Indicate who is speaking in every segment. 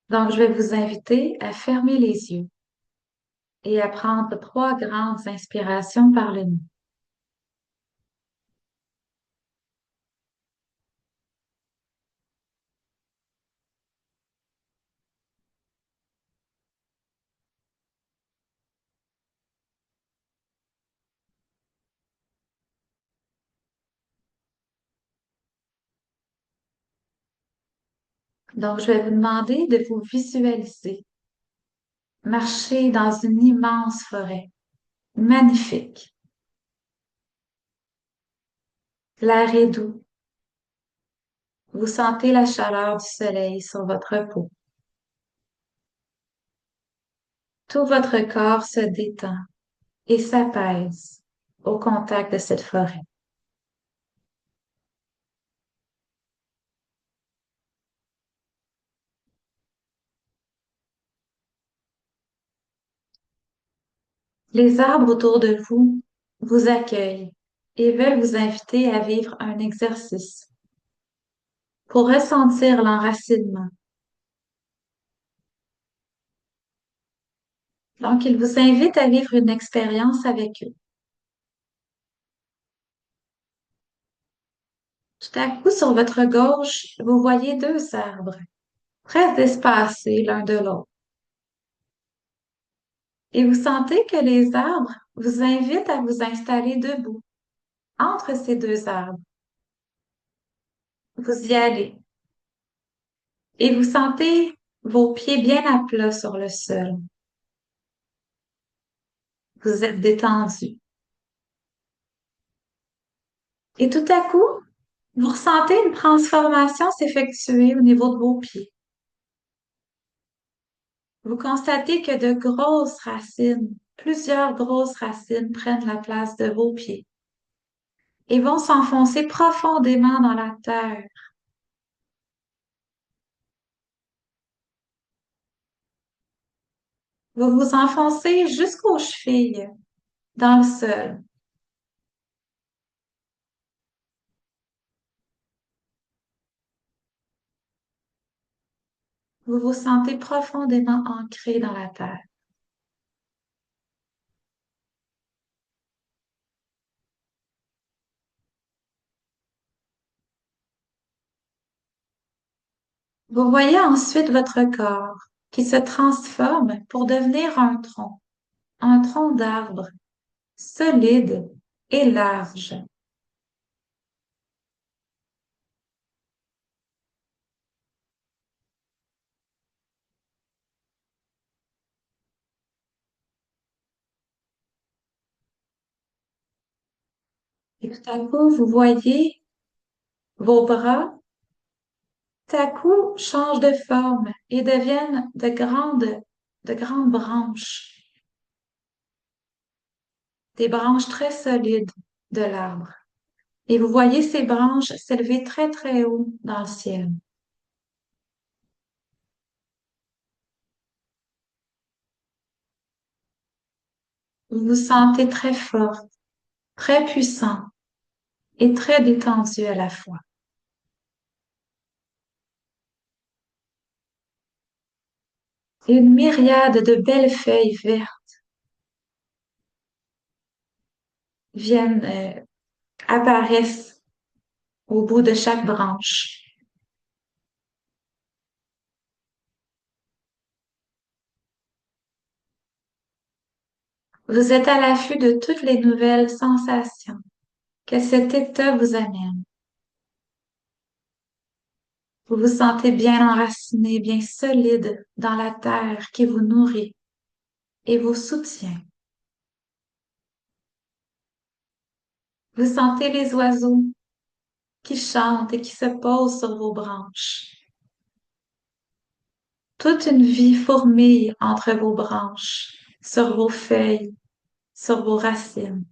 Speaker 1: Donc, je vais vous inviter à fermer les yeux et à prendre trois grandes inspirations par le nez. Donc, je vais vous demander de vous visualiser marcher dans une immense forêt, magnifique. L'air est doux. Vous sentez la chaleur du soleil sur votre peau. Tout votre corps se détend et s'apaise au contact de cette forêt. Les arbres autour de vous vous accueillent et veulent vous inviter à vivre un exercice pour ressentir l'enracinement. Donc, ils vous invitent à vivre une expérience avec eux. Tout à coup, sur votre gauche, vous voyez deux arbres, très espacés l'un de l'autre. Et vous sentez que les arbres vous invitent à vous installer debout entre ces deux arbres. Vous y allez et vous sentez vos pieds bien à plat sur le sol. Vous êtes détendu. Et tout à coup, vous ressentez une transformation s'effectuer au niveau de vos pieds. Vous constatez que de grosses racines, plusieurs grosses racines prennent la place de vos pieds et vont s'enfoncer profondément dans la terre. Vous vous enfoncez jusqu'aux chevilles dans le sol. Vous vous sentez profondément ancré dans la terre. Vous voyez ensuite votre corps qui se transforme pour devenir un tronc d'arbre solide et large. Et tout à coup, vous voyez vos bras tout à coup changent de forme et deviennent de grandes branches, des branches très solides de l'arbre. Et vous voyez ces branches s'élever très, très haut dans le ciel. Vous vous sentez très fort, très puissant et très détendu à la fois. Une myriade de belles feuilles vertes viennent, apparaissent au bout de chaque branche. Vous êtes à l'affût de toutes les nouvelles sensations que cet état vous amène. Vous vous sentez bien enraciné, bien solide dans la terre qui vous nourrit et vous soutient. Vous sentez les oiseaux qui chantent et qui se posent sur vos branches. Toute une vie fourmille entre vos branches, sur vos feuilles, sur vos racines.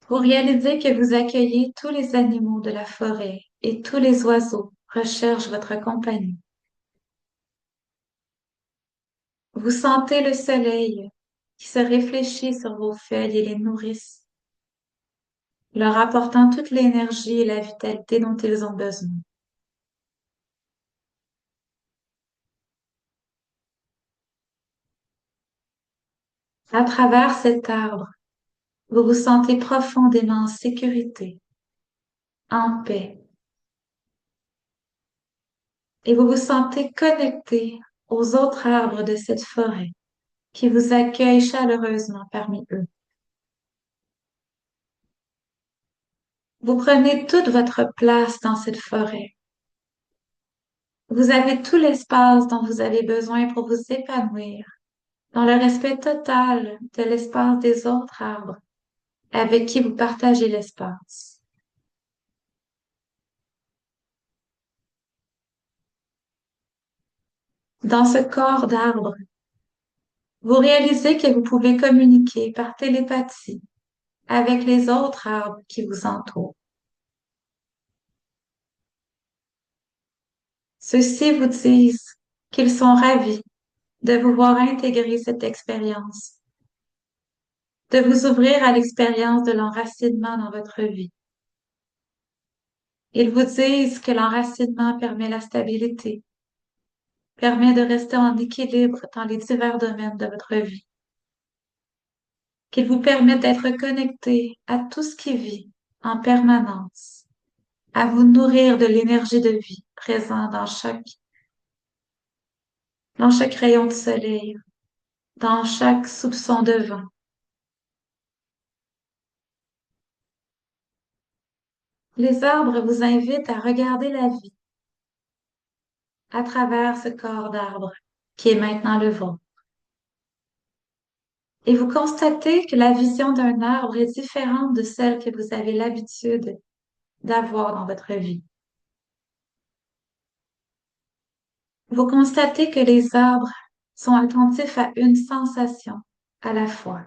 Speaker 1: Vous réalisez que vous accueillez tous les animaux de la forêt et tous les oiseaux recherchent votre compagnie. Vous sentez le soleil qui se réfléchit sur vos feuilles et les nourrissent, leur apportant toute l'énergie et la vitalité dont ils ont besoin. À travers cet arbre, vous vous sentez profondément en sécurité, en paix, et vous vous sentez connecté aux autres arbres de cette forêt qui vous accueillent chaleureusement parmi eux. Vous prenez toute votre place dans cette forêt. Vous avez tout l'espace dont vous avez besoin pour vous épanouir dans le respect total de l'espace des autres arbres avec qui vous partagez l'espace. Dans ce corps d'arbre, vous réalisez que vous pouvez communiquer par télépathie avec les autres arbres qui vous entourent. Ceux-ci vous disent qu'ils sont ravis de vous voir intégrer cette expérience, de vous ouvrir à l'expérience de l'enracinement dans votre vie. Ils vous disent que l'enracinement permet la stabilité, permet de rester en équilibre dans les divers domaines de votre vie, qu'il vous permet d'être connecté à tout ce qui vit en permanence, à vous nourrir de l'énergie de vie présente dans chaque rayon de soleil, dans chaque soupçon de vent. Les arbres vous invitent à regarder la vie à travers ce corps d'arbre qui est maintenant le vôtre. Et vous constatez que la vision d'un arbre est différente de celle que vous avez l'habitude d'avoir dans votre vie. Vous constatez que les arbres sont attentifs à une sensation à la fois.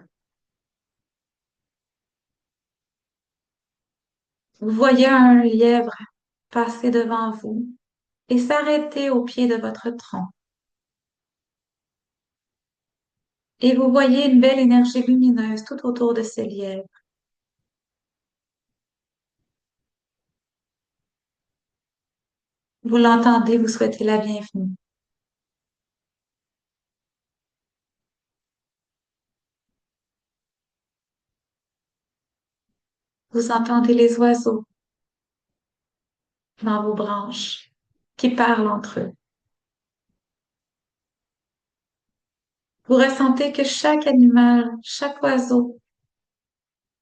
Speaker 1: Vous voyez un lièvre passer devant vous et s'arrêter au pied de votre tronc. Et vous voyez une belle énergie lumineuse tout autour de ce lièvre. Vous l'entendez, vous souhaitez la bienvenue. Vous entendez les oiseaux dans vos branches qui parlent entre eux. Vous ressentez que chaque animal, chaque oiseau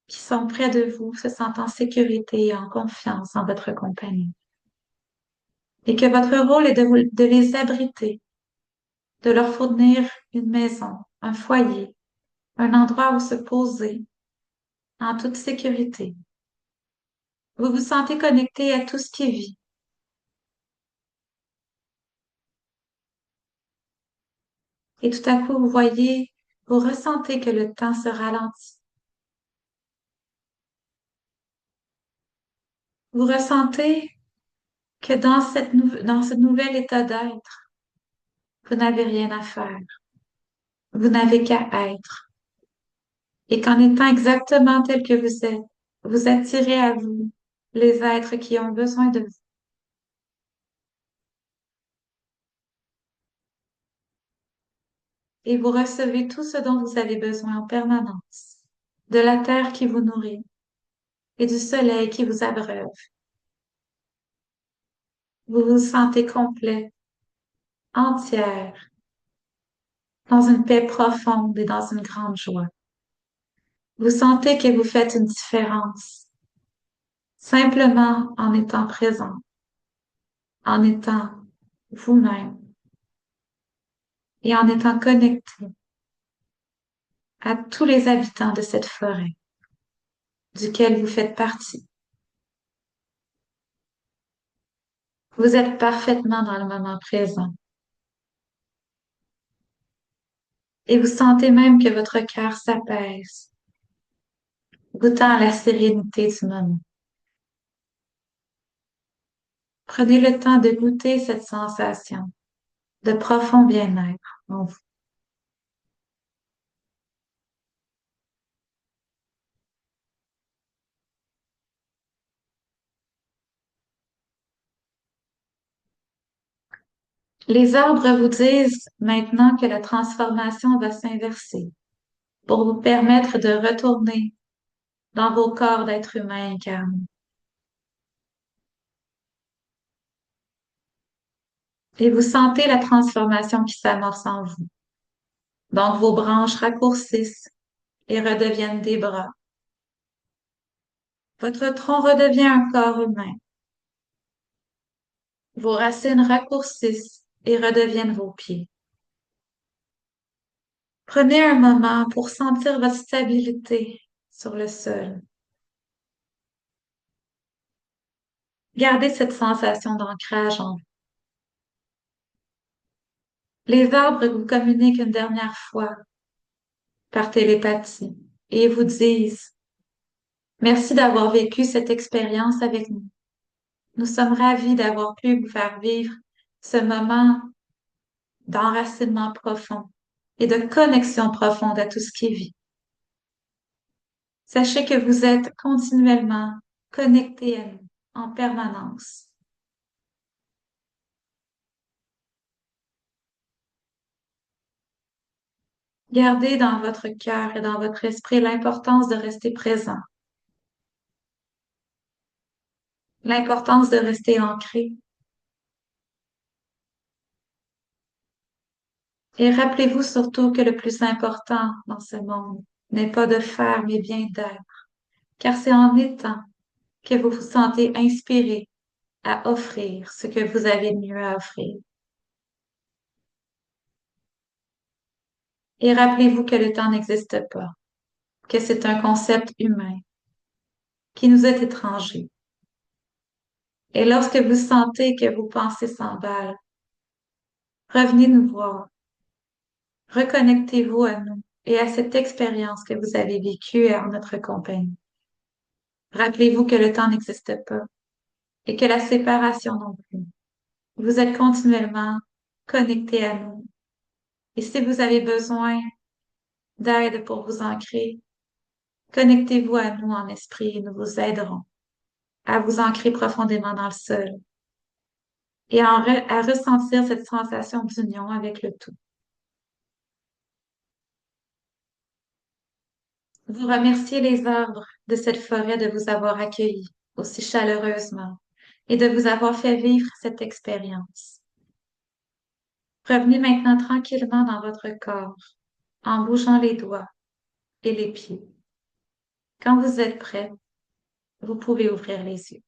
Speaker 1: qui sont près de vous se sent en sécurité et en confiance en votre compagnie. Et que votre rôle est de les abriter, de leur fournir une maison, un foyer, un endroit où se poser en toute sécurité. Vous vous sentez connecté à tout ce qui vit. Et tout à coup, vous ressentez que le temps se ralentit. Vous ressentez que dans ce nouvel état d'être, vous n'avez rien à faire. Vous n'avez qu'à être. Et qu'en étant exactement tel que vous êtes, vous attirez à vous les êtres qui ont besoin de vous. Et vous recevez tout ce dont vous avez besoin en permanence, de la terre qui vous nourrit et du soleil qui vous abreuve. Vous vous sentez complet, entière, dans une paix profonde et dans une grande joie. Vous sentez que vous faites une différence, simplement en étant présent, en étant vous-même et en étant connecté à tous les habitants de cette forêt, duquel vous faites partie. Vous êtes parfaitement dans le moment présent et vous sentez même que votre cœur s'apaise, goûtant à la sérénité du moment. Prenez le temps de goûter cette sensation de profond bien-être en vous. Les arbres vous disent maintenant que la transformation va s'inverser pour vous permettre de retourner dans vos corps d'être humain incarnés. Et vous sentez la transformation qui s'amorce en vous. Donc, vos branches raccourcissent et redeviennent des bras. Votre tronc redevient un corps humain. Vos racines raccourcissent et redeviennent vos pieds. Prenez un moment pour sentir votre stabilité sur le sol. Gardez cette sensation d'ancrage en vous. Les arbres vous communiquent une dernière fois par télépathie et vous disent merci d'avoir vécu cette expérience avec nous. Nous sommes ravis d'avoir pu vous faire vivre ce moment d'enracinement profond et de connexion profonde à tout ce qui vit. Sachez que vous êtes continuellement connecté à nous en permanence. Gardez dans votre cœur et dans votre esprit l'importance de rester présent, l'importance de rester ancré. Et rappelez-vous surtout que le plus important dans ce monde n'est pas de faire, mais bien d'être, car c'est en étant que vous vous sentez inspiré à offrir ce que vous avez de mieux à offrir. Et rappelez-vous que le temps n'existe pas, que c'est un concept humain qui nous est étranger. Et lorsque vous sentez que vos pensées s'emballent, revenez nous voir, reconnectez-vous à nous et à cette expérience que vous avez vécue en notre compagnie. Rappelez-vous que le temps n'existe pas et que la séparation non plus. Vous êtes continuellement connecté à nous. Et si vous avez besoin d'aide pour vous ancrer, connectez-vous à nous en esprit et nous vous aiderons à vous ancrer profondément dans le sol et à ressentir cette sensation d'union avec le tout. Vous remerciez les arbres de cette forêt de vous avoir accueillis aussi chaleureusement et de vous avoir fait vivre cette expérience. Revenez maintenant tranquillement dans votre corps en bougeant les doigts et les pieds. Quand vous êtes prêt, vous pouvez ouvrir les yeux.